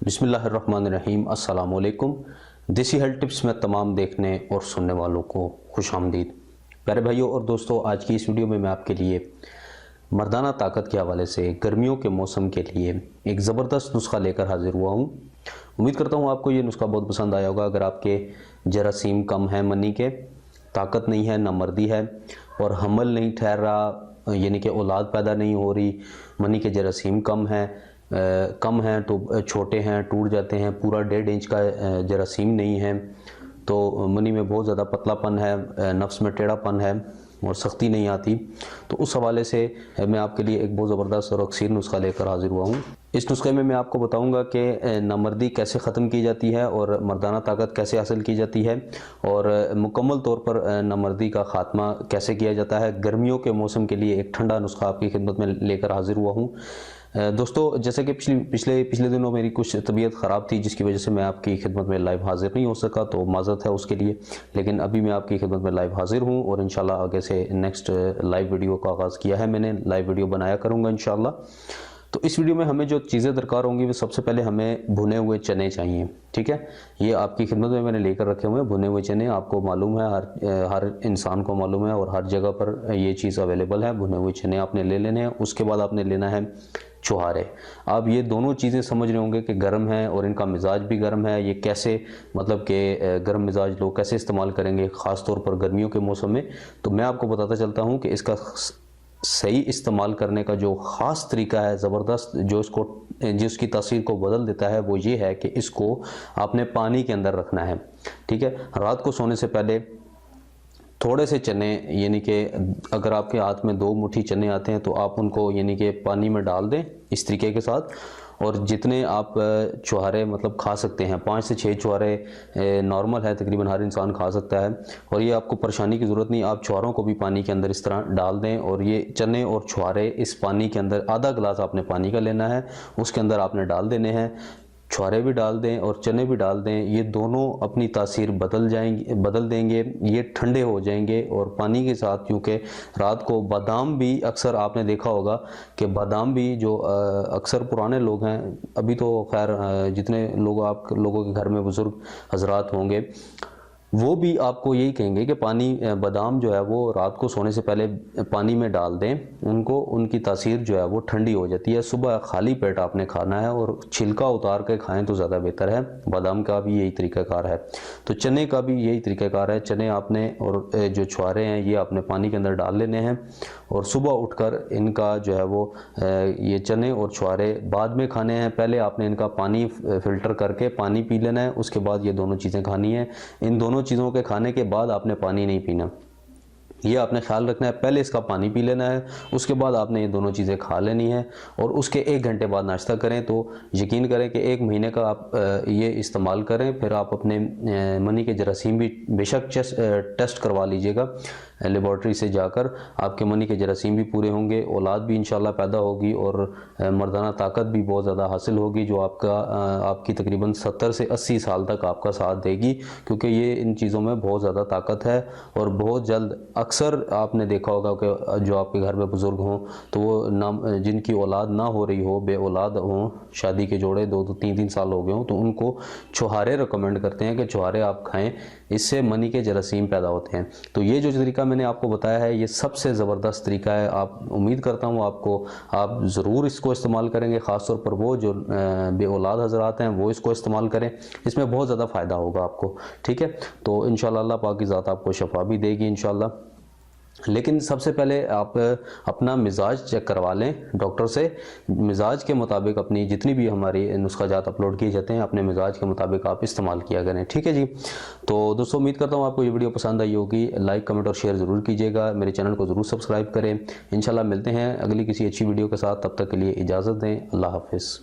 बिस्मिल्लाहिर्रहमानिर्रहीम। अस्सलाम वालेकुम। देसी हेल्थ टिप्स में तमाम देखने और सुनने वालों को खुश आमदीद। प्यारे भाइयों और दोस्तों, आज की इस वीडियो में मैं आपके लिए मर्दाना ताकत के हवाले से गर्मियों के मौसम के लिए एक ज़बरदस्त नुस्खा लेकर हाजिर हुआ हूँ। उम्मीद करता हूँ आपको ये नुस्खा बहुत पसंद आया होगा। अगर आपके जरासीम कम है, मनी के, ताकत नहीं है, नामर्दी है और हमल नहीं ठहर रहा, यानी कि औलाद पैदा नहीं हो रही, मनी के जरासीम कम हैं तो छोटे हैं, टूट जाते हैं, पूरा 1.5 इंच का जरासीम नहीं है, तो मनी में बहुत ज़्यादा पतलापन है, नफ्स में टेढ़ापन है और सख्ती नहीं आती, तो उस हवाले से मैं आपके लिए एक बहुत ज़बरदस्त और अक्सर नुस्खा लेकर हाजिर हुआ हूँ। इस नुस्खे में मैं आपको बताऊंगा कि नामर्दी कैसे ख़त्म की जाती है और मर्दाना ताकत कैसे हासिल की जाती है और मुकम्मल तौर पर नामर्दी का ख़ात्मा कैसे किया जाता है। गर्मियों के मौसम के लिए एक ठंडा नुस्खा आपकी खिदमत में लेकर हाजिर हुआ हूँ। दोस्तों, जैसे कि पिछले दिनों मेरी कुछ तबीयत ख़राब थी, जिसकी वजह से मैं आपकी खिदमत में लाइव हाजिर नहीं हो सका, तो माज़रत है उसके लिए। लेकिन अभी मैं आपकी खिदमत में लाइव हाजिर हूँ और इंशाल्लाह आगे से नेक्स्ट लाइव वीडियो का आगाज़ किया है मैंने, लाइव वीडियो बनाया करूँगा इंशाल्लाह। तो इस वीडियो में हमें जो चीज़ें दरकार होंगी वो सबसे पहले हमें भुने हुए चने चाहिए। ठीक है, ये आपकी खिदमत में मैंने लेकर रखे हुए हैं भुने हुए चने। आपको मालूम है, हर इंसान को मालूम है और हर जगह पर ये चीज़ अवेलेबल है। भुने हुए चने आपने ले लेने हैं। उसके बाद आपने लेना है छुहारे। आप ये दोनों चीज़ें समझ रहे होंगे कि गर्म है और इनका मिजाज भी गर्म है। ये कैसे, मतलब कि गर्म मिजाज लोग कैसे इस्तेमाल करेंगे ख़ास तौर पर गर्मियों के मौसम में, तो मैं आपको बताता चलता हूँ कि इसका सही इस्तेमाल करने का जो ख़ास तरीका है, ज़बरदस्त, जो इसकी तासीर को बदल देता है, वो ये है कि इसको आपने पानी के अंदर रखना है। ठीक है, रात को सोने से पहले थोड़े से चने, यानी कि अगर आपके हाथ में 2 मुट्ठी चने आते हैं तो आप उनको यानी कि पानी में डाल दें इस तरीके के साथ, और जितने आप छुहारे मतलब खा सकते हैं, 5 से 6 छुहारे नॉर्मल है, तकरीबन हर इंसान खा सकता है और ये आपको परेशानी की ज़रूरत नहीं। आप छुहारों को भी पानी के अंदर इस तरह डाल दें और ये चने और छुहारे इस पानी के अंदर, आधा गिलास आपने पानी का लेना है, उसके अंदर आपने डाल देने हैं। छुहारे भी डाल दें और चने भी डाल दें। ये दोनों अपनी तासीर बदल देंगे, ये ठंडे हो जाएंगे। और पानी के साथ, क्योंकि रात को बादाम भी, अक्सर आपने देखा होगा कि बादाम भी जो अक्सर पुराने लोग हैं, अभी तो खैर जितने लोग आप लोगों के घर में बुज़ुर्ग हजरात होंगे वो भी आपको यही कहेंगे कि बादाम जो है वो रात को सोने से पहले पानी में डाल दें, उनको, उनकी तासीर जो है वो ठंडी हो जाती है। सुबह खाली पेट आपने खाना है और छिलका उतार के खाएं तो ज़्यादा बेहतर है। बादाम का भी यही तरीक़ाकार है, तो चने का भी यही तरीक़ाकार है। चने आपने और जो छुहारे हैं ये आपने पानी के अंदर डाल लेने हैं और सुबह उठकर इनका जो है वो ये चने और छुहारे बाद में खाने हैं। पहले आपने इनका पानी फ़िल्टर करके पानी पी लेना है, उसके बाद ये दोनों चीज़ें खानी है। इन दोनों चीज़ों के खाने के बाद आपने पानी नहीं पीना, ये आपने ख्याल रखना है। पहले इसका पानी पी लेना है, उसके बाद आपने ये दोनों चीज़ें खा लेनी है और उसके 1 घंटे बाद नाश्ता करें। तो यकीन करें कि 1 महीने का आप ये इस्तेमाल करें, फिर आप अपने मनी के जरासीम भी बेशक टेस्ट करवा लीजिएगा लेबॉर्ट्री से जाकर। आपके मनी के जरासीम भी पूरे होंगे, औलाद भी इंशाल्लाह पैदा होगी और मर्दाना ताकत भी बहुत ज़्यादा हासिल होगी, जो आपकी तकरीबन 70 से 80 साल तक आपका साथ देगी, क्योंकि ये इन चीज़ों में बहुत ज़्यादा ताकत है। और बहुत जल्द, अक्सर आपने देखा होगा कि जो आपके घर में बुज़ुर्ग हों तो वो जिनकी औलाद ना हो रही हो, बे औलाद हों, शादी के जोड़े 2-2 3-3 साल हो गए हों, तो उनको छुहारे रिकमेंड करते हैं कि छुहारे आप खाएं, इससे मनी के जरासीम पैदा होते हैं। तो ये जो तरीका मैंने आपको बताया है ये सबसे ज़बरदस्त तरीका है। आप, उम्मीद करता हूँ आप ज़रूर इसको इस्तेमाल करेंगे, ख़ास तौर पर वो जो बे औलाद हज़रात हैं वो इसको इस्तेमाल करें, इसमें बहुत ज़्यादा फ़ायदा होगा आपको। ठीक है, तो इंशाअल्लाह अल्लाह पाक की ज़ात आपको शफा भी देगी इंशाअल्लाह। लेकिन सबसे पहले आप अपना मिजाज चेक करवा लें डॉक्टर से। मिजाज के मुताबिक अपनी जितनी भी हमारी नुस्खा जात अपलोड किए जाते हैं, अपने मिजाज के मुताबिक आप इस्तेमाल किया करें। ठीक है जी। तो दोस्तों, उम्मीद करता हूँ आपको ये वीडियो पसंद आई होगी। लाइक, कमेंट और शेयर ज़रूर कीजिएगा। मेरे चैनल को ज़रूर सब्सक्राइब करें। इंशाल्लाह मिलते हैं अगली किसी अच्छी वीडियो के साथ, तब तक के लिए इजाज़त दें। अल्लाह हाफ़िज़।